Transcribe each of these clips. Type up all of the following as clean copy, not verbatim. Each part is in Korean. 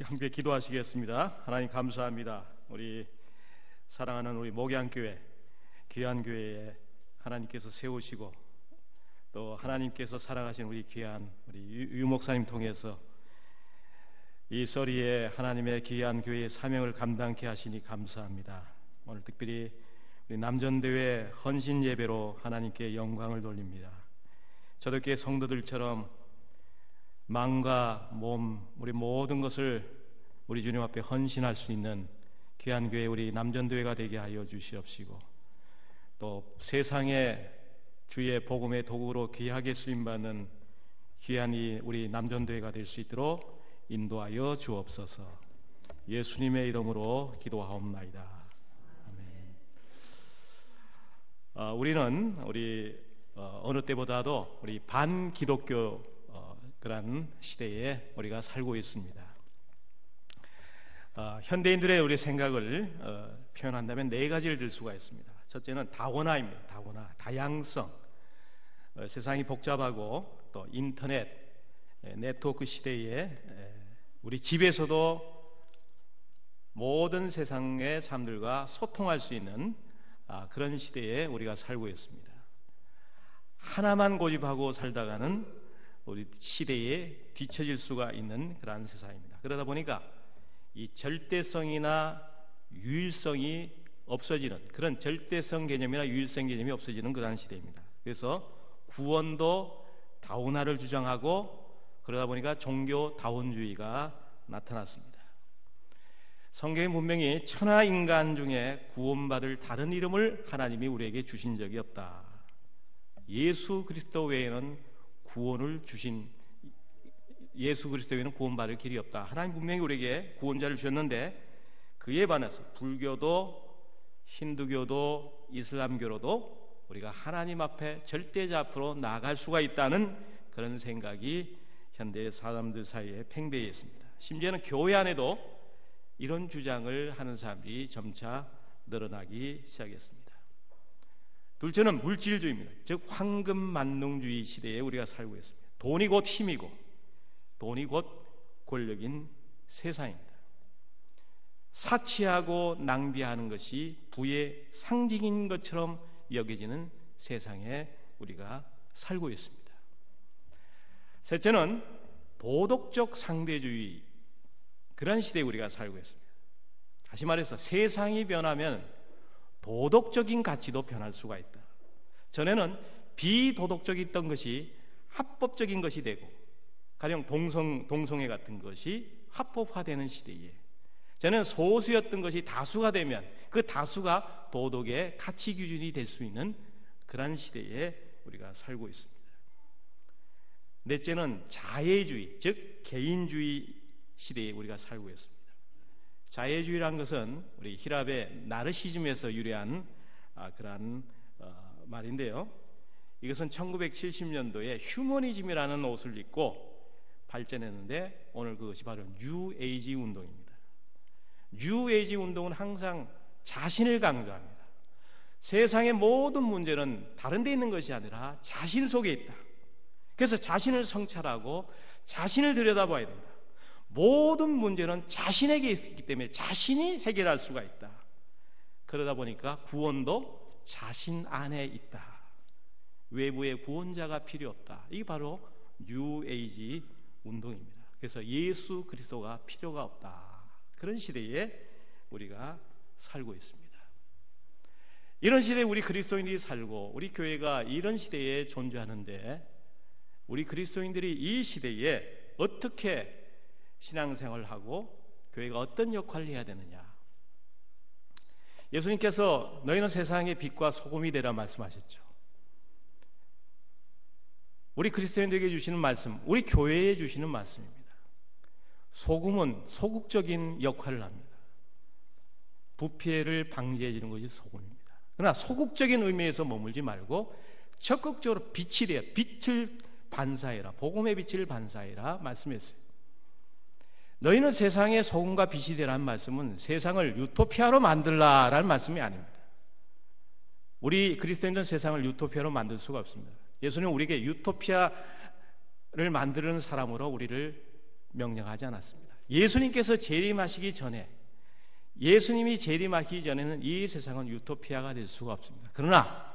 함께 기도하시겠습니다. 하나님 감사합니다. 우리 사랑하는 우리 목양교회 귀한 교회에 하나님께서 세우시고 또 하나님께서 사랑하신 우리 귀한 우리 유 목사님 통해서 이 서리에 하나님의 귀한 교회의 사명을 감당케 하시니 감사합니다. 오늘 특별히 우리 남전대회 헌신 예배로 하나님께 영광을 돌립니다. 저들께 성도들처럼 마음과 몸, 우리 모든 것을 우리 주님 앞에 헌신할 수 있는 귀한 교회 우리 남전교회가 되게 하여 주시옵시고, 또 세상에 주의 복음의 도구로 귀하게 쓰임받는 귀한 우리 남전교회가 될 수 있도록 인도하여 주옵소서. 예수님의 이름으로 기도하옵나이다. 아멘. 우리는 어느 때보다도 우리 반기독교 그런 시대에 우리가 살고 있습니다. 현대인들의 우리 생각을 표현한다면 네 가지를 들 수가 있습니다. 첫째는 다원화입니다. 다원화, 다양성. 세상이 복잡하고 또 인터넷, 네트워크 시대에 우리 집에서도 모든 세상의 사람들과 소통할 수 있는 그런 시대에 우리가 살고 있습니다. 하나만 고집하고 살다가는 우리 시대에 뒤처질 수가 있는 그러한 세상입니다. 그러다 보니까 이 절대성이나 유일성이 없어지는, 그런 절대성 개념이나 유일성 개념이 없어지는 그러한 시대입니다. 그래서 구원도 다원화를 주장하고 그러다 보니까 종교 다원주의가 나타났습니다. 성경에 분명히 천하 인간 중에 구원받을 다른 이름을 하나님이 우리에게 주신 적이 없다. 예수 그리스도 외에는 구원을 주신, 예수 그리스도 외에는 구원받을 길이 없다. 하나님 분명히 우리에게 구원자를 주셨는데 그에 반해서 불교도 힌두교도 이슬람교로도 우리가 하나님 앞에 절대자 앞으로 나아갈 수가 있다는 그런 생각이 현대 사람들 사이에 팽배해 있습니다. 심지어는 교회 안에도 이런 주장을 하는 사람들이 점차 늘어나기 시작했습니다. 둘째는 물질주의입니다. 즉 황금만능주의 시대에 우리가 살고 있습니다. 돈이 곧 힘이고 돈이 곧 권력인 세상입니다. 사치하고 낭비하는 것이 부의 상징인 것처럼 여겨지는 세상에 우리가 살고 있습니다. 셋째는 도덕적 상대주의, 그런 시대에 우리가 살고 있습니다. 다시 말해서 세상이 변하면 도덕적인 가치도 변할 수가 있다. 전에는 비도덕적이었던 것이 합법적인 것이 되고, 가령 동성애 같은 것이 합법화되는 시대에, 전에는 소수였던 것이 다수가 되면 그 다수가 도덕의 가치 기준이 될 수 있는 그런 시대에 우리가 살고 있습니다. 넷째는 자애주의, 즉 개인주의 시대에 우리가 살고 있습니다. 자애주의라는 것은 우리 히랍의 나르시즘에서 유래한 그러한 말인데요. 이것은 1970년도에 휴머니즘이라는 옷을 입고 발전했는데 오늘 그것이 바로 뉴에이지 운동입니다. 뉴에이지 운동은 항상 자신을 강조합니다. 세상의 모든 문제는 다른 데 있는 것이 아니라 자신 속에 있다. 그래서 자신을 성찰하고 자신을 들여다봐야 된다. 모든 문제는 자신에게 있기 때문에 자신이 해결할 수가 있다. 그러다 보니까 구원도 자신 안에 있다. 외부의 구원자가 필요 없다. 이게 바로 뉴에이지 운동입니다. 그래서 예수 그리스도가 필요가 없다. 그런 시대에 우리가 살고 있습니다. 이런 시대에 우리 그리스도인들이 살고 우리 교회가 이런 시대에 존재하는데, 우리 그리스도인들이 이 시대에 어떻게 신앙생활을 하고 교회가 어떤 역할을 해야 되느냐. 예수님께서 너희는 세상의 빛과 소금이 되라 말씀하셨죠. 우리 그리스도인들에게 주시는 말씀, 우리 교회에 주시는 말씀입니다. 소금은 소극적인 역할을 합니다. 부패를 방지해 주는 것이 소금입니다. 그러나 소극적인 의미에서 머물지 말고 적극적으로 빛이 되어 빛을 반사해라, 복음의 빛을 반사해라 말씀했어요. 너희는 세상의 소금과 빛이 되라는 말씀은 세상을 유토피아로 만들라라는 말씀이 아닙니다. 우리 그리스도인들은 세상을 유토피아로 만들 수가 없습니다. 예수님은 우리에게 유토피아를 만드는 사람으로 우리를 명령하지 않았습니다. 예수님께서 재림하시기 전에, 예수님이 재림하시기 전에는 이 세상은 유토피아가 될 수가 없습니다. 그러나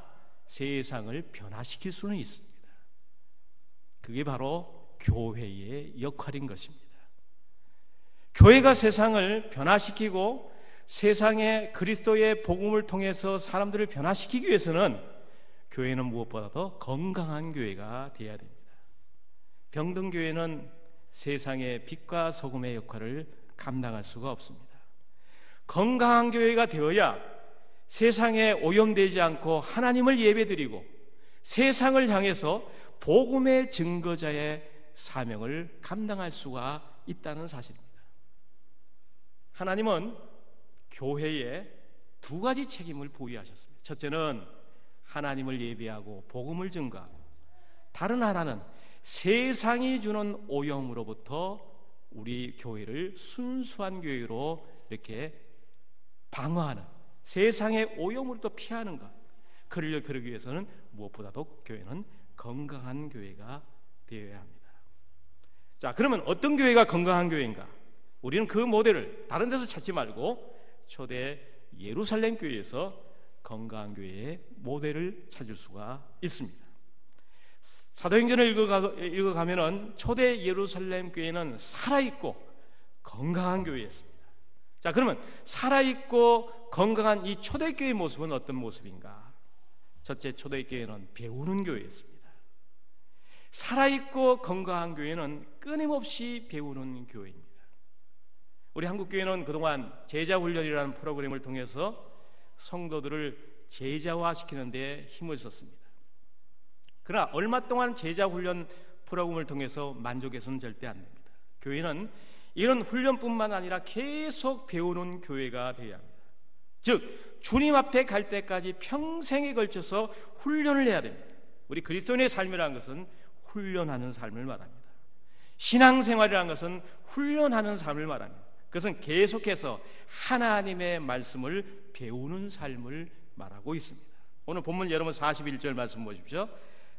세상을 변화시킬 수는 있습니다. 그게 바로 교회의 역할인 것입니다. 교회가 세상을 변화시키고 세상에 그리스도의 복음을 통해서 사람들을 변화시키기 위해서는 교회는 무엇보다도 건강한 교회가 되어야 됩니다. 병든 교회는 세상의 빛과 소금의 역할을 감당할 수가 없습니다. 건강한 교회가 되어야 세상에 오염되지 않고 하나님을 예배드리고 세상을 향해서 복음의 증거자의 사명을 감당할 수가 있다는 사실입니다. 하나님은 교회에 두 가지 책임을 부여하셨습니다. 첫째는 하나님을 예배하고 복음을 증거하고, 다른 하나는 세상이 주는 오염으로부터 우리 교회를 순수한 교회로 이렇게 방어하는, 세상의 오염으로부터 피하는 것. 그러기 위해서는 무엇보다도 교회는 건강한 교회가 되어야 합니다. 자, 그러면 어떤 교회가 건강한 교회인가? 우리는 그 모델을 다른 데서 찾지 말고 초대 예루살렘 교회에서 건강한 교회의 모델을 찾을 수가 있습니다. 사도행전을 읽어가면은 초대 예루살렘 교회는 살아있고 건강한 교회였습니다. 자, 그러면 살아있고 건강한 이 초대교회의 모습은 어떤 모습인가? 첫째, 초대교회는 배우는 교회였습니다. 살아있고 건강한 교회는 끊임없이 배우는 교회입니다. 우리 한국교회는 그동안 제자훈련이라는 프로그램을 통해서 성도들을 제자화시키는 데 힘을 썼습니다. 그러나 얼마 동안 제자훈련 프로그램을 통해서 만족해서는 절대 안 됩니다. 교회는 이런 훈련뿐만 아니라 계속 배우는 교회가 되어야 합니다. 즉 주님 앞에 갈 때까지 평생에 걸쳐서 훈련을 해야 됩니다. 우리 그리스도인의 삶이라는 것은 훈련하는 삶을 말합니다. 신앙생활이라는 것은 훈련하는 삶을 말합니다. 그것은 계속해서 하나님의 말씀을 배우는 삶을 말하고 있습니다. 오늘 본문 여러분 41절 말씀 보십시오.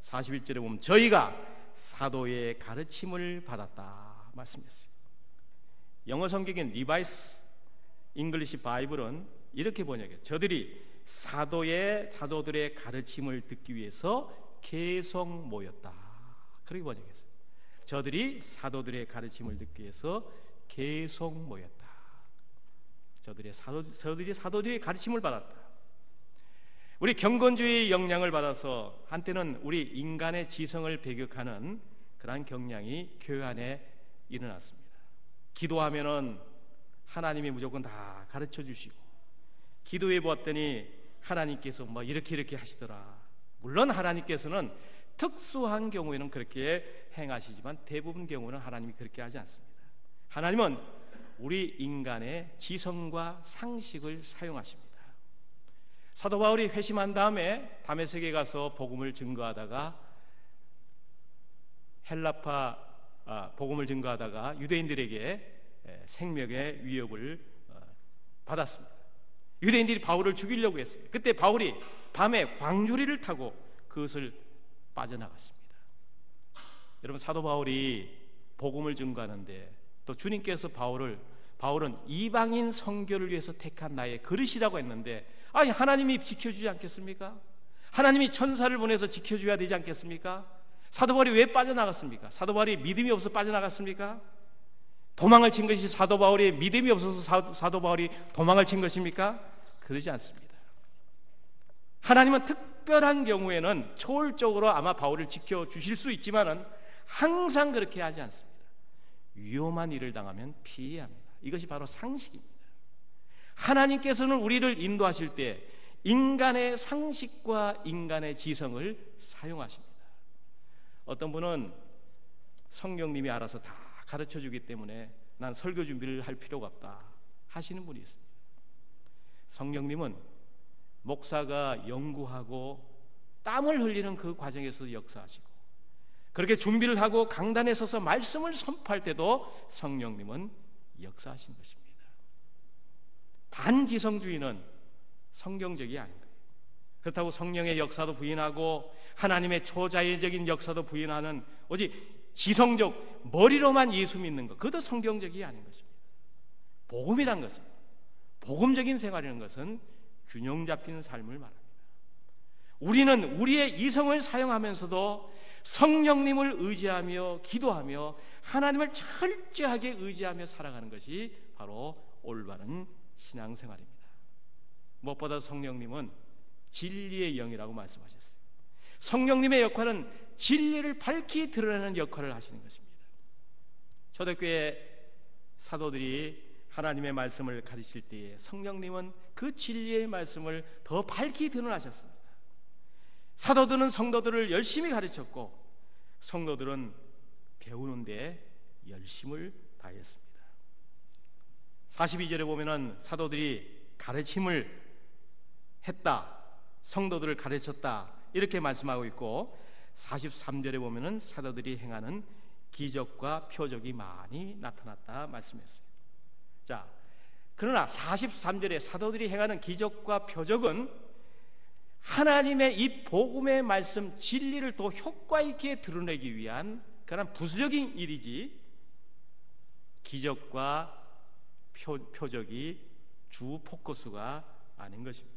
41절에 보면 저희가 사도의 가르침을 받았다 말씀했어요. 영어 성경인 리바이스 잉글리시 바이블은 이렇게 번역해요. 저들이 사도들의 가르침을 듣기 위해서 계속 모였다. 그렇게 번역했어요. 저들이 사도들의 가르침을 듣기 위해서 계속 모였다. 저들이 사도들의 가르침을 받았다. 우리 경건주의 영향을 받아서 한때는 우리 인간의 지성을 배격하는 그러한 경향이 교회 안에 일어났습니다. 기도하면은 하나님이 무조건 다 가르쳐 주시고, 기도해 보았더니 하나님께서 뭐 이렇게 하시더라. 물론 하나님께서는 특수한 경우에는 그렇게 행하시지만 대부분 경우는 하나님이 그렇게 하지 않습니다. 하나님은 우리 인간의 지성과 상식을 사용하십니다. 사도 바울이 회심한 다음에 다메섹에 가서 복음을 증거하다가 복음을 증거하다가 유대인들에게 생명의 위협을 받았습니다. 유대인들이 바울을 죽이려고 했습니다. 그때 바울이 밤에 광주리를 타고 그것을 빠져나갔습니다. 여러분, 사도 바울이 복음을 증거하는데 또 주님께서 바울은 이방인 선교를 위해서 택한 나의 그릇이라고 했는데, 아니 하나님이 지켜주지 않겠습니까? 하나님이 천사를 보내서 지켜줘야 되지 않겠습니까? 사도 바울이 왜 빠져나갔습니까? 사도 바울이 믿음이 없어서 빠져나갔습니까? 도망을 친 것이 사도 바울이 믿음이 없어서 사도 바울이 도망을 친 것입니까? 그러지 않습니다. 하나님은 특별한 경우에는 초월적으로 아마 바울을 지켜주실 수 있지만은 항상 그렇게 하지 않습니다. 위험한 일을 당하면 피해야 합니다. 이것이 바로 상식입니다. 하나님께서는 우리를 인도하실 때 인간의 상식과 인간의 지성을 사용하십니다. 어떤 분은 성령님이 알아서 다 가르쳐 주기 때문에 난 설교 준비를 할 필요가 없다 하시는 분이 있습니다. 성령님은 목사가 연구하고 땀을 흘리는 그 과정에서 역사하시고, 그렇게 준비를 하고 강단에 서서 말씀을 선포할 때도 성령님은 역사하신 것입니다. 반지성주의는 성경적이 아닌 거예요. 그렇다고 성령의 역사도 부인하고 하나님의 초자연적인 역사도 부인하는 오직 지성적 머리로만 예수 믿는 것, 그것도 성경적이 아닌 것입니다. 복음이란 것은, 복음적인 생활이라는 것은 균형 잡힌 삶을 말합니다. 우리는 우리의 이성을 사용하면서도 성령님을 의지하며 기도하며 하나님을 철저하게 의지하며 살아가는 것이 바로 올바른 신앙생활입니다. 무엇보다 성령님은 진리의 영이라고 말씀하셨어요. 성령님의 역할은 진리를 밝히 드러내는 역할을 하시는 것입니다. 초대교회 사도들이 하나님의 말씀을 가르칠 때에 성령님은 그 진리의 말씀을 더 밝히 드러나셨습니다. 사도들은 성도들을 열심히 가르쳤고 성도들은 배우는 데 열심을 다했습니다. 42절에 보면은 사도들이 가르침을 했다, 성도들을 가르쳤다 이렇게 말씀하고 있고, 43절에 보면은 사도들이 행하는 기적과 표적이 많이 나타났다 말씀했습니다. 자, 그러나 43절에 사도들이 행하는 기적과 표적은 하나님의 이 복음의 말씀 진리를 더 효과 있게 드러내기 위한 그런 부수적인 일이지, 기적과 표적이 주 포커스가 아닌 것입니다.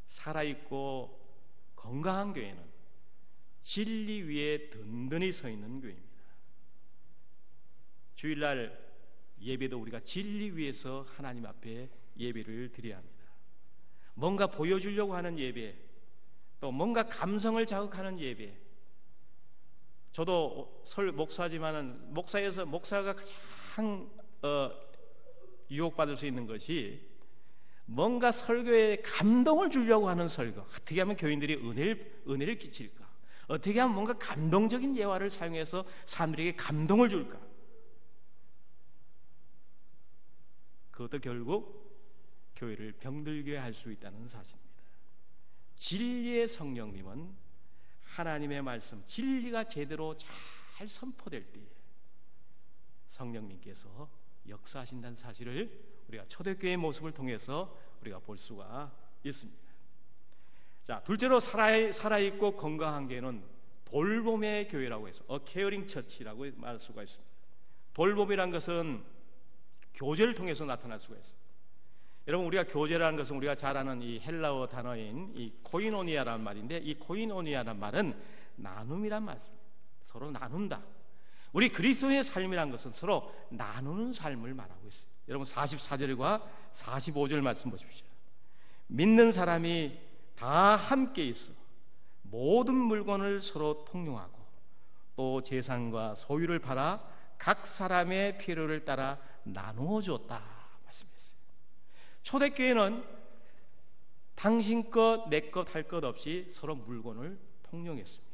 살아있고 건강한 교회는 진리 위에 든든히 서 있는 교회입니다. 주일날 예배도 우리가 진리 위에서 하나님 앞에 예배를 드려야 합니다. 뭔가 보여주려고 하는 예배, 또 뭔가 감성을 자극하는 예배. 저도 목사지만은 목사가 가장 유혹받을 수 있는 것이 뭔가 설교에 감동을 주려고 하는 설교. 어떻게 하면 교인들이 은혜를 끼칠까? 어떻게 하면 뭔가 감동적인 예화를 사용해서 사람들에게 감동을 줄까? 그것도 결국 교회를 병들게 할 수 있다는 사실입니다. 진리의 성령님은 하나님의 말씀, 진리가 제대로 잘 선포될 때에 성령님께서 역사하신다는 사실을 우리가 초대교회의 모습을 통해서 우리가 볼 수가 있습니다. 자, 둘째로 살아있고 건강한 교회는 돌봄의 교회라고 해서 케어링 처치라고 말할 수가 있습니다. 돌봄이란 것은 교제를 통해서 나타날 수가 있습니다. 여러분, 우리가 교제라는 것은 우리가 잘 아는 이 헬라어 단어인 이 코이노니아라는 말인데, 이 코이노니아라는 말은 나눔이란 말입니다. 서로 나눈다. 우리 그리스도인의 삶이란 것은 서로 나누는 삶을 말하고 있어요. 여러분, 44절과 45절 말씀 보십시오. 믿는 사람이 다 함께 있어 모든 물건을 서로 통용하고 또 재산과 소유를 팔아 각 사람의 필요를 따라 나누어 주었다 말씀했어요. 초대교회는 당신 것 내 것 할 것 없이 서로 물건을 통용했습니다.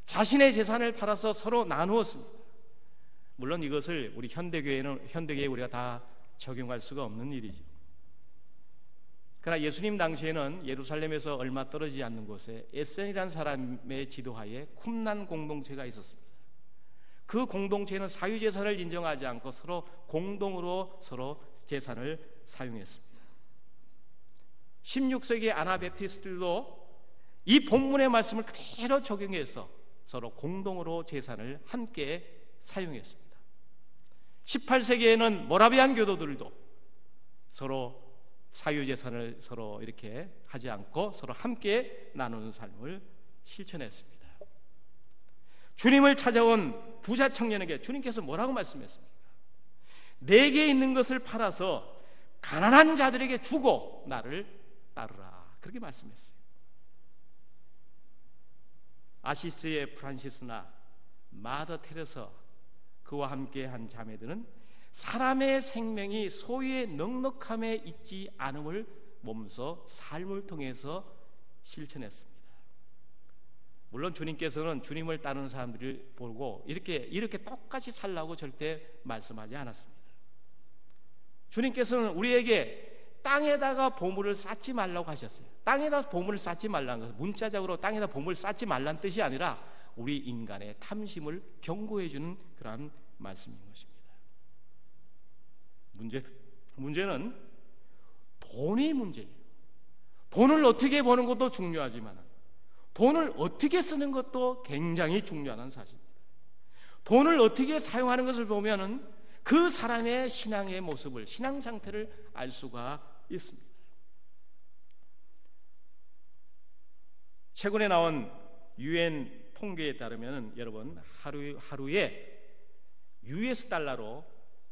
자신의 재산을 팔아서 서로 나누었습니다. 물론 이것을 우리 현대교회에 우리가 다 적용할 수가 없는 일이죠. 그러나 예수님 당시에는 예루살렘에서 얼마 떨어지지 않는 곳에 에센이라는 사람의 지도하에 쿰난 공동체가 있었습니다. 그 공동체는 사유재산을 인정하지 않고 서로 공동으로 서로 재산을 사용했습니다. 16세기 아나베프티스트들도 이 본문의 말씀을 그대로 적용해서 서로 공동으로 재산을 함께 사용했습니다. 18세기에는 모라비안 교도들도 서로 사유재산을 서로 이렇게 하지 않고 서로 함께 나누는 삶을 실천했습니다. 주님을 찾아온 부자 청년에게 주님께서 뭐라고 말씀했습니까? 내게 있는 것을 팔아서 가난한 자들에게 주고 나를 따르라, 그렇게 말씀했어요. 아시스의 프란시스나 마더 테레사 그와 함께한 자매들은 사람의 생명이 소유의 넉넉함에 있지 않음을 몸소 삶을 통해서 실천했습니다. 물론 주님께서는 주님을 따르는 사람들을 보고 이렇게 똑같이 살라고 절대 말씀하지 않았습니다. 주님께서는 우리에게 땅에다가 보물을 쌓지 말라고 하셨어요. 땅에다 보물을 쌓지 말라는 것은 문자적으로 땅에다 보물을 쌓지 말라는 뜻이 아니라 우리 인간의 탐심을 경고해 주는 그러한 말씀인 것입니다. 문제는 돈이 문제예요. 돈을 어떻게 버는 것도 중요하지만 돈을 어떻게 쓰는 것도 굉장히 중요한 사실입니다. 돈을 어떻게 사용하는 것을 보면은 그 사람의 신앙의 모습을, 신앙 상태를 알 수가 있습니다. 최근에 나온 UN 통계에 따르면 여러분 하루에 US 달러로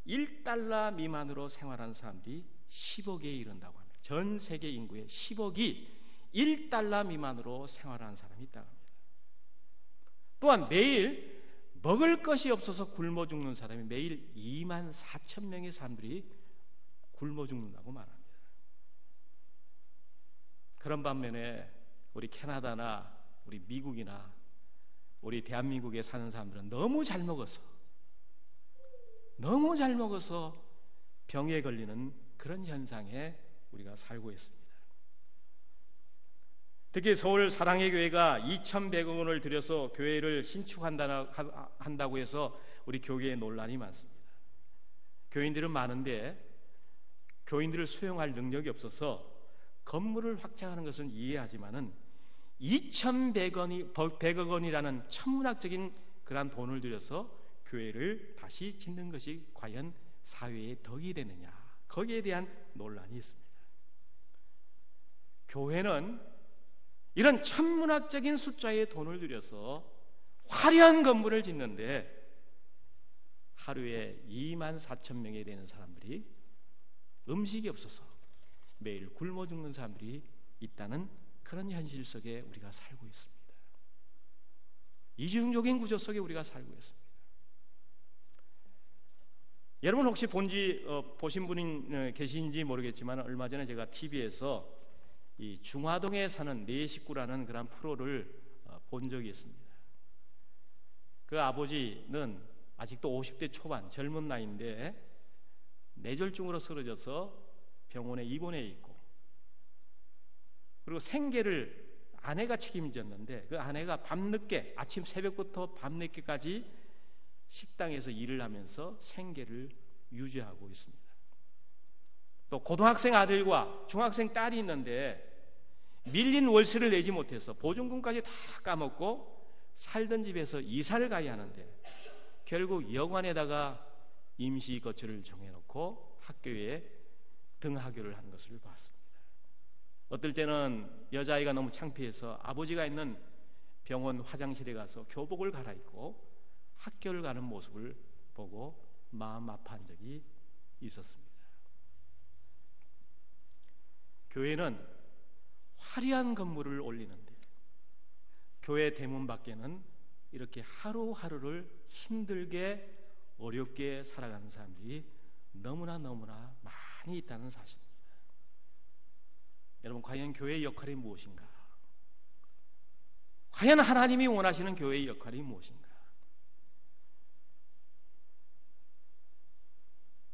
1달러 미만으로 생활하는 사람들이 10억에 이른다고 합니다. 전 세계 인구의 10억이 1달러 미만으로 생활하는 사람이 있다고 합니다. 또한 매일 먹을 것이 없어서 굶어 죽는 사람이 매일 2만 4천 명의 사람들이 굶어 죽는다고 말합니다. 그런 반면에 우리 캐나다나 우리 미국이나 우리 대한민국에 사는 사람들은 너무 잘 먹어서 병에 걸리는 그런 현상에 우리가 살고 있습니다. 특히 서울 사랑의 교회가 2,100억 원을 들여서 교회를 신축한다고 해서 우리 교회에 논란이 많습니다. 교인들은 많은데 교인들을 수용할 능력이 없어서 건물을 확장하는 것은 이해하지만은 2,100억 원이라는 천문학적인 그러한 돈을 들여서 교회를 다시 짓는 것이 과연 사회에 덕이 되느냐, 거기에 대한 논란이 있습니다. 교회는 이런 천문학적인 숫자의 돈을 들여서 화려한 건물을 짓는데 하루에 2만 4천 명이 되는 사람들이 음식이 없어서 매일 굶어 죽는 사람들이 있다는 그런 현실 속에 우리가 살고 있습니다. 이중적인 구조 속에 우리가 살고 있습니다. 여러분 혹시 보신 분이 계신지 모르겠지만 얼마 전에 제가 TV에서 이 중화동에 사는 네 식구라는 그런 프로를 본 적이 있습니다. 그 아버지는 아직도 50대 초반 젊은 나이인데 뇌졸중으로 쓰러져서 병원에 입원해 있고, 그리고 생계를 아내가 책임졌는데 그 아내가 밤늦게, 아침 새벽부터 밤늦게까지 식당에서 일을 하면서 생계를 유지하고 있습니다. 또 고등학생 아들과 중학생 딸이 있는데 밀린 월세를 내지 못해서 보증금까지 다 까먹고 살던 집에서 이사를 가야 하는데 결국 여관에다가 임시 거처를 정해놓고 학교에 등하교를 하는 것을 봤습니다. 어떨 때는 여자아이가 너무 창피해서 아버지가 있는 병원 화장실에 가서 교복을 갈아입고 학교를 가는 모습을 보고 마음 아파한 적이 있었습니다. 교회는 화려한 건물을 올리는데 교회 대문 밖에는 이렇게 하루하루를 힘들게 어렵게 살아가는 사람들이 너무나 많이 있다는 사실입니다. 여러분, 과연 교회의 역할이 무엇인가? 과연 하나님이 원하시는 교회의 역할이 무엇인가?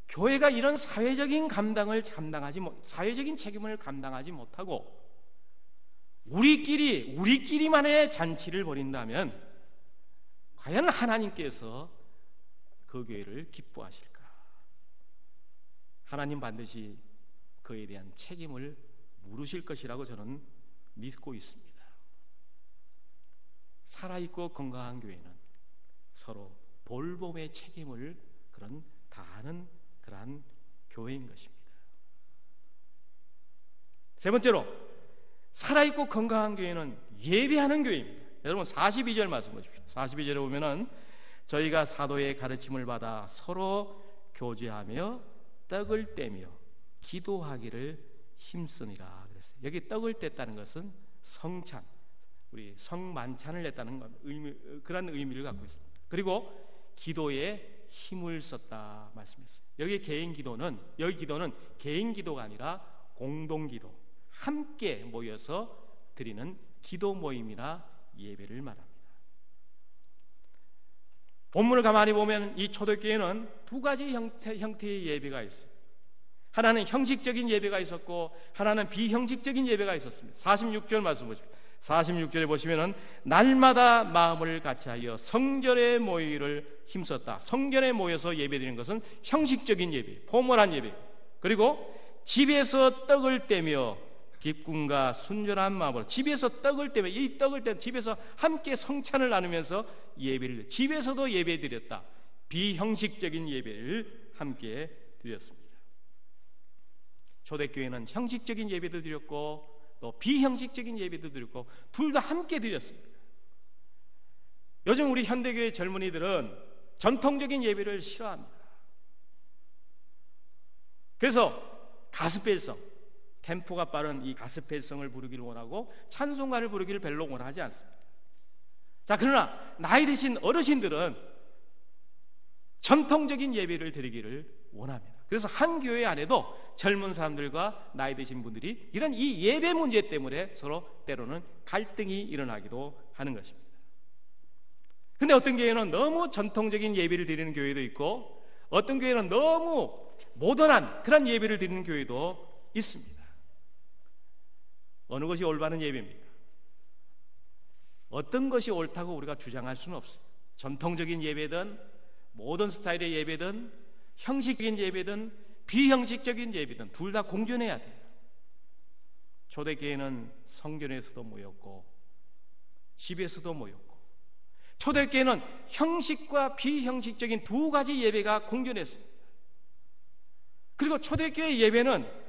교회가 이런 사회적인 책임을 감당하지 못하고 우리끼리만의 잔치를 벌인다면 과연 하나님께서 그 교회를 기뻐하실까? 하나님 반드시 그에 대한 책임을 물으실 것이라고 저는 믿고 있습니다. 살아있고 건강한 교회는 서로 돌봄의 책임을 다하는 그러한 교회인 것입니다. 세 번째로, 살아있고 건강한 교회는 예배하는 교회입니다. 여러분 42절 말씀 보십시오. 42절에 보면은 저희가 사도의 가르침을 받아 서로 교제하며 떡을 떼며 기도하기를 힘쓰니라 그랬어요. 여기 떡을 뗐다는 것은 성찬, 우리 성만찬을 냈다는 그런 의미를 갖고 있습니다. 그리고 기도에 힘을 썼다 말씀했어요. 여기 기도는 개인 기도가 아니라 공동 기도, 함께 모여서 드리는 기도 모임이나 예배를 말합니다. 본문을 가만히 보면 이 초대교회는 두 가지 형태의 예배가 있어요. 하나는 형식적인 예배가 있었고 하나는 비형식적인 예배가 있었습니다. 46절 말씀 보십시오. 46절에 보시면은 날마다 마음을 같이하여 성전에 모이기를 힘썼다. 성전에 모여서 예배드리는 것은 형식적인 예배, 포멀한 예배. 그리고 집에서 떡을 떼며 기쁨과 순전한 마음으로 집에서 떡을 떼며 이 떡을 떼 집에서 함께 성찬을 나누면서 예배를 집에서도 예배 드렸다. 비형식적인 예배를 함께 드렸습니다. 초대교회는 형식적인 예배도 드렸고 또 비형식적인 예배도 드렸고 둘 다 함께 드렸습니다. 요즘 우리 현대교회 젊은이들은 전통적인 예배를 싫어합니다. 그래서 가스펠성, 템포가 빠른 이 가스펠성을 부르기를 원하고 찬송가를 부르기를 별로 원하지 않습니다. 자, 그러나 나이 드신 어르신들은 전통적인 예배를 드리기를 원합니다. 그래서 한 교회 안에도 젊은 사람들과 나이 드신 분들이 이런 이 예배 문제 때문에 서로 때로는 갈등이 일어나기도 하는 것입니다. 근데 어떤 교회는 너무 전통적인 예배를 드리는 교회도 있고 어떤 교회는 너무 모던한 그런 예배를 드리는 교회도 있습니다. 어느 것이 올바른 예배입니까? 어떤 것이 옳다고 우리가 주장할 수는 없어요. 전통적인 예배든 모던 스타일의 예배든 형식적인 예배든 비형식적인 예배든 둘 다 공존해야 돼요. 초대교회는 성전에서도 모였고 집에서도 모였고 초대교회는 형식과 비형식적인 두 가지 예배가 공존했습니다. 그리고 초대교회 예배는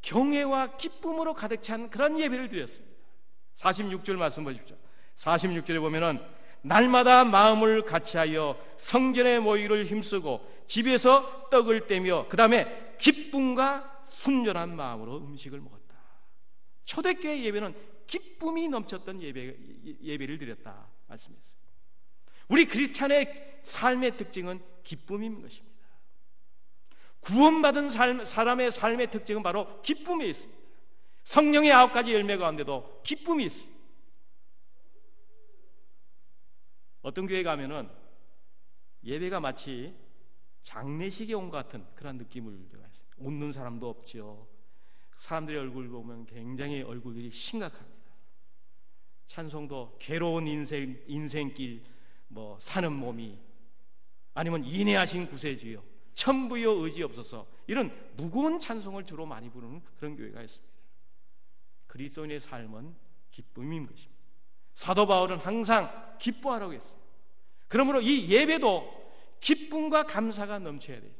경외와 기쁨으로 가득 찬 그런 예배를 드렸습니다. 46절 말씀 보십시오. 46절에 보면은 날마다 마음을 같이하여 성전에 모이기를 힘쓰고 집에서 떡을 떼며 그 다음에 기쁨과 순전한 마음으로 음식을 먹었다. 초대교회 예배는 기쁨이 넘쳤던 예배를 드렸다 말씀했어요. 우리 크리스찬의 삶의 특징은 기쁨인 것입니다. 구원받은 사람의 삶의 특징은 바로 기쁨에 있습니다. 성령의 9가지 열매 가운데도 기쁨이 있습니다. 어떤 교회 가면은 예배가 마치 장례식에 온 것 같은 그런 느낌을 들어요. 웃는 사람도 없죠. 사람들의 얼굴 보면 굉장히 얼굴들이 심각합니다. 찬송도 괴로운 인생길 사는 몸이 아니면 인내하신 구세주여 천부여 의지 없어서 이런 무거운 찬송을 주로 많이 부르는 그런 교회가 있습니다. 그리스도인의 삶은 기쁨인 것입니다. 사도 바울은 항상 기뻐하라고 했어요. 그러므로 이 예배도 기쁨과 감사가 넘쳐야 돼요.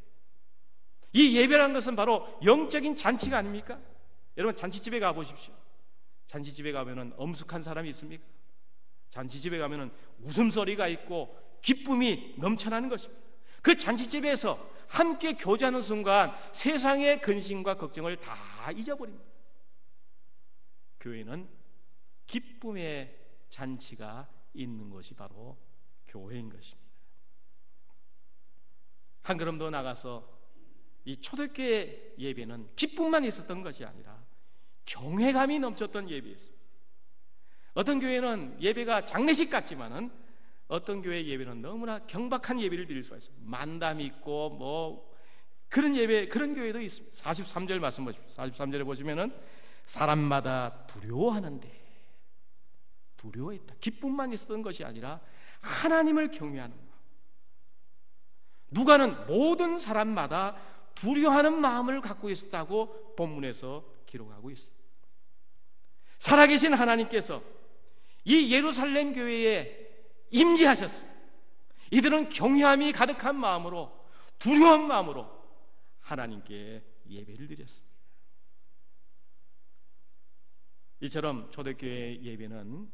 이 예배라는 것은 바로 영적인 잔치가 아닙니까? 여러분 잔치집에 가보십시오. 잔치집에 가면은 엄숙한 사람이 있습니까? 잔치집에 가면은 웃음소리가 있고 기쁨이 넘쳐나는 것입니다. 그 잔치집에서 함께 교제하는 순간 세상의 근심과 걱정을 다 잊어버립니다. 교회는 기쁨의 잔치가 있는 것이 바로 교회인 것입니다. 한 걸음 더 나가서 이 초대교회 예배는 기쁨만 있었던 것이 아니라 경외감이 넘쳤던 예배였습니다. 어떤 교회는 예배가 장례식 같지만은 어떤 교회 예배는 너무나 경박한 예배를 드릴 수가 있어요. 만담 있고 그런 예배, 그런 교회도 있습니다. 43절 말씀 보십시오. 43절에 보시면은 사람마다 두려워하는데 두려워했다. 기쁨만 있었던 것이 아니라 하나님을 경외하는 마음. 누가는 모든 사람마다 두려워하는 마음을 갖고 있었다고 본문에서 기록하고 있습니다. 살아계신 하나님께서 이 예루살렘 교회에 임재하셨습니다. 이들은 경외함이 가득한 마음으로 두려운 마음으로 하나님께 예배를 드렸습니다. 이처럼 초대교회 예배는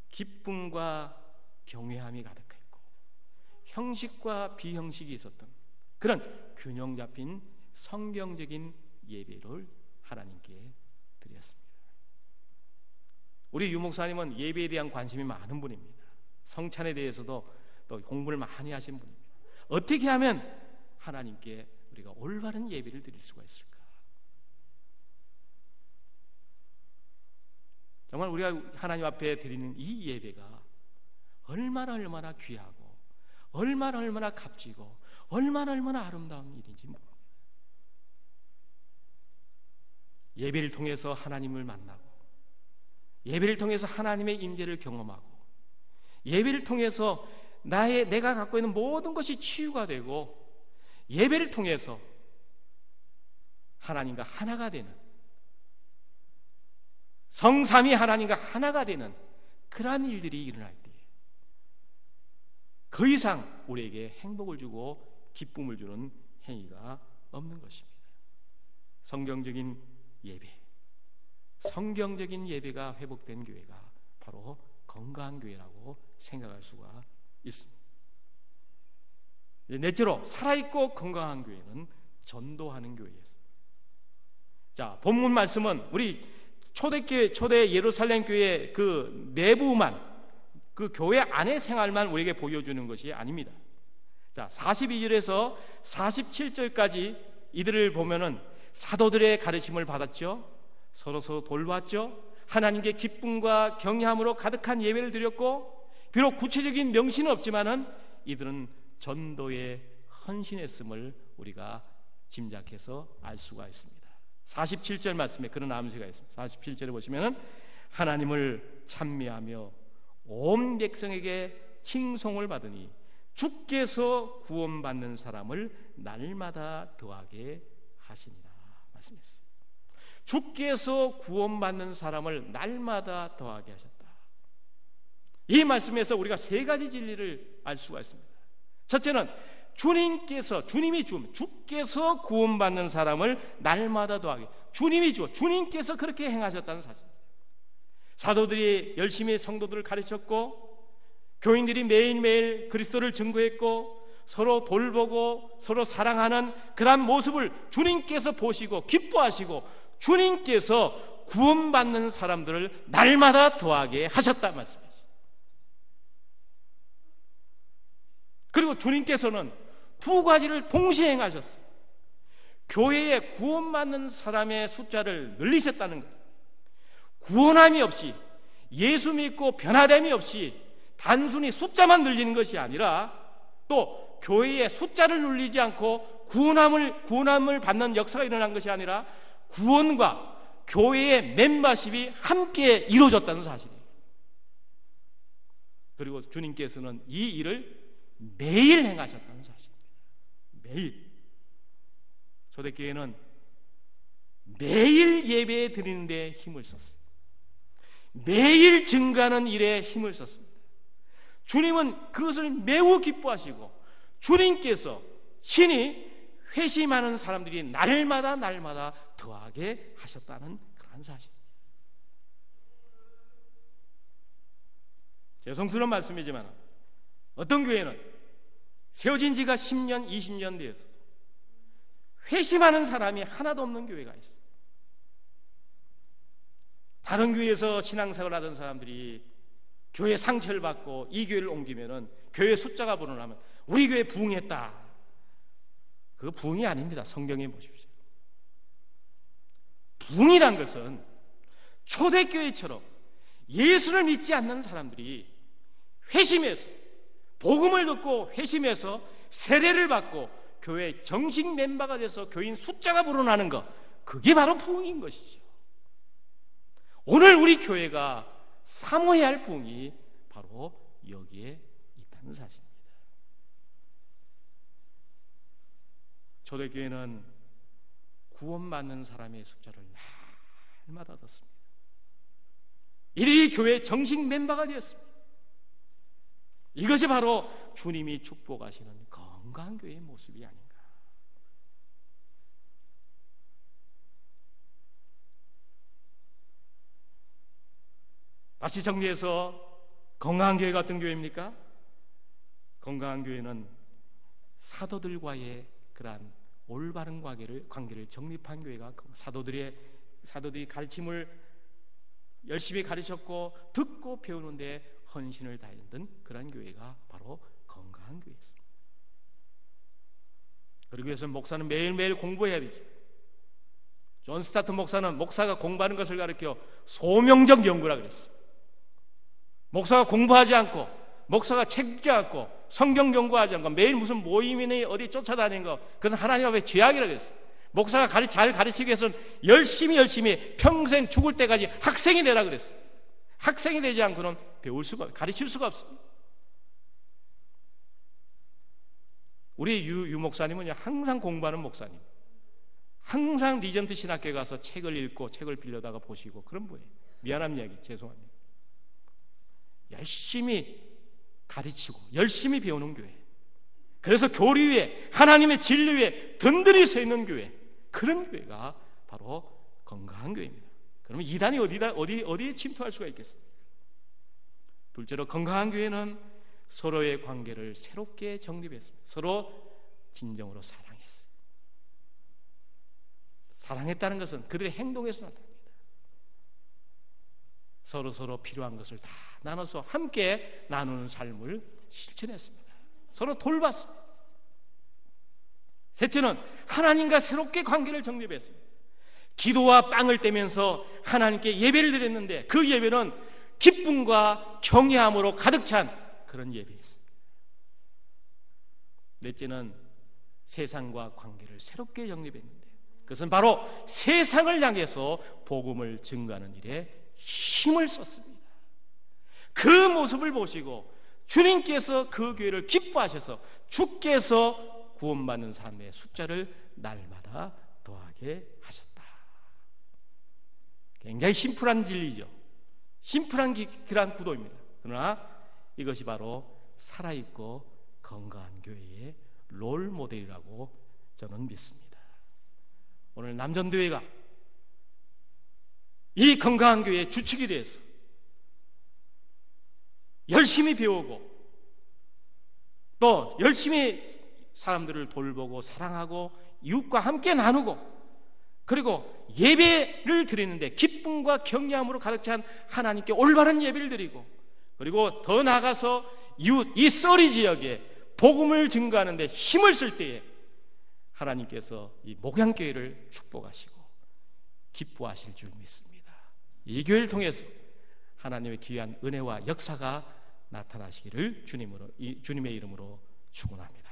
기쁨과 경외함이 가득했고 형식과 비형식이 있었던 그런 균형 잡힌 성경적인 예배를 하나님께 드렸습니다. 우리 유목사님은 예배에 대한 관심이 많은 분입니다. 성찬에 대해서도 또 공부를 많이 하신 분입니다. 어떻게 하면 하나님께 우리가 올바른 예배를 드릴 수가 있을까? 정말 우리가 하나님 앞에 드리는 이 예배가 얼마나 귀하고 얼마나 값지고 얼마나 아름다운 일인지 모릅니다. 예배를 통해서 하나님을 만나고 예배를 통해서 하나님의 임재를 경험하고 예배를 통해서 내가 갖고 있는 모든 것이 치유가 되고 예배를 통해서 하나님과 하나가 되는 성삼위 하나님과 하나가 되는 그러한 일들이 일어날 때 그 이상 우리에게 행복을 주고 기쁨을 주는 행위가 없는 것입니다. 성경적인 예배가 회복된 교회가 바로 건강한 교회라고 생각할 수가 있습니다. 넷째로 살아있고 건강한 교회는 전도하는 교회였습니다. 자, 본문 말씀은 우리 초대교회, 초대 예루살렘 교회 그 내부만, 그 교회 안의 생활만 우리에게 보여주는 것이 아닙니다. 자, 42절에서 47절까지 이들을 보면은 사도들의 가르침을 받았죠. 서로 돌봤죠. 하나님께 기쁨과 경외함으로 가득한 예배를 드렸고, 비록 구체적인 명시는 없지만은 이들은 전도에 헌신했음을 우리가 짐작해서 알 수가 있습니다. 47절 말씀에 그런 암시가 있습니다. 47절에 보시면은 하나님을 찬미하며 온 백성에게 칭송을 받으니 주께서 구원받는 사람을 날마다 더하게 하시니라 말씀했어요. 주께서 구원받는 사람을 날마다 더하게 하셨다. 이 말씀에서 우리가 세 가지 진리를 알 수가 있습니다. 첫째는 주님께서 구원받는 사람을 날마다 더하게, 주님께서 그렇게 행하셨다는 사실입니다. 사도들이 열심히 성도들을 가르쳤고, 교인들이 매일매일 그리스도를 증거했고, 서로 돌보고 서로 사랑하는 그러한 모습을 주님께서 보시고 기뻐하시고, 주님께서 구원받는 사람들을 날마다 더하게 하셨단 말씀이죠. 그리고 주님께서는 두 가지를 동시에 행하셨어요. 교회에 구원받는 사람의 숫자를 늘리셨다는 것. 구원함이 없이, 예수 믿고 변화됨이 없이 단순히 숫자만 늘리는 것이 아니라, 또 교회의 숫자를 늘리지 않고 구원함을 받는 역사가 일어난 것이 아니라 구원과 교회의 멤버십이 함께 이루어졌다는 사실이에요. 그리고 주님께서는 이 일을 매일 행하셨다는 사실입니다. 매일. 초대교회는 매일 예배 드리는 데 힘을 썼어요. 매일 증거하는 일에 힘을 썼습니다. 주님은 그것을 매우 기뻐하시고, 주님께서 친히 회심하는 사람들이 날마다 더하게 하셨다는 그런 사실입니다. 죄송스러운 말씀이지만 어떤 교회는 세워진 지가 10년, 20년 되었어도 회심하는 사람이 하나도 없는 교회가 있어요. 다른 교회에서 신앙생활을 하던 사람들이 교회 상처를 받고 이 교회를 옮기면은 교회 숫자가 불어나면 우리 교회 부흥했다. 그거 부흥이 아닙니다. 성경에 보십시오. 부흥이란 것은 초대교회처럼 예수를 믿지 않는 사람들이 회심해서, 복음을 듣고 회심해서 세례를 받고 교회 정식 멤버가 돼서 교인 숫자가 불어나는 것, 그게 바로 부흥인 것이죠. 오늘 우리 교회가 사모해야 할 부흥이 바로 여기에 있다는 사실입니다. 초대교회는 구원받는 사람의 숫자를 날마다 뒀습니다. 이들이 교회 정식 멤버가 되었습니다. 이것이 바로 주님이 축복하시는 건강한 교회의 모습이 아닌가. 다시 정리해서 건강한 교회가 어떤 교회입니까? 건강한 교회는 사도들과의 그러한 올바른 관계를 정립한 교회가, 사도들이 가르침을 열심히 가르쳤고 듣고 배우는데 헌신을 다했던 그런 교회가 바로 건강한 교회였습니다. 그러기 위해서 목사는 매일매일 공부해야 되죠. 존 스타트 목사는 목사가 공부하는 것을 가르쳐 소명적 연구라 그랬어요. 목사가 공부하지 않고, 목사가 책 읽지 않고, 성경 연구하지 않고 매일 무슨 모임이니 어디 쫓아다니는 거, 그것은 하나님 앞에 죄악이라고 했어요. 목사가 잘 가르치기 위해서는 열심히 평생 죽을 때까지 학생이 되라 그랬어요. 학생이 되지 않고는 가르칠 수가 없습니다. 우리 유 목사님은 항상 공부하는 목사님, 항상 리전트 신학교에 가서 책을 읽고 책을 빌려다가 보시고 그런 분이에요. 미안한 이야기, 죄송합니다. 열심히 가르치고 열심히 배우는 교회, 그래서 교리 위에, 하나님의 진리 위에 든든히 서 있는 교회, 그런 교회가 바로 건강한 교회입니다. 그러면 이단이 어디에 침투할 수가 있겠습니까? 둘째로, 건강한 교회는 서로의 관계를 새롭게 정립했습니다. 서로 진정으로 사랑했어요. 사랑했다는 것은 그들의 행동에서 나타납니다. 서로 필요한 것을 다 나눠서 함께 나누는 삶을 실천했습니다. 서로 돌봤습니다. 셋째는 하나님과 새롭게 관계를 정립했습니다. 기도와 빵을 떼면서 하나님께 예배를 드렸는데 그 예배는 기쁨과 경외함으로 가득 찬 그런 예배였습니다. 넷째는 세상과 관계를 새롭게 정립했는데 그것은 바로 세상을 향해서 복음을 증거하는 일에 힘을 썼습니다. 그 모습을 보시고 주님께서 그 교회를 기뻐하셔서 주께서 구원받는 사람의 숫자를 날마다 더하게 하셨다. 굉장히 심플한 진리죠. 심플한 그러한 구도입니다. 그러나 이것이 바로 살아있고 건강한 교회의 롤 모델이라고 저는 믿습니다. 오늘 남전교회가 이 건강한 교회의 주축이 되어서 열심히 배우고 또 열심히 사람들을 돌보고 사랑하고 이웃과 함께 나누고 그리고 예배를 드리는데 기쁨과 경외함으로 가득 찬 하나님께 올바른 예배를 드리고 그리고 더 나아가서 이웃 이 썰이 지역에 복음을 증거하는 데 힘을 쓸 때에 하나님께서 이 목양교회를 축복하시고 기뻐하실 줄 믿습니다. 이 교회를 통해서 하나님의 귀한 은혜와 역사가 나타나시기를 주님의 이름으로 축원합니다.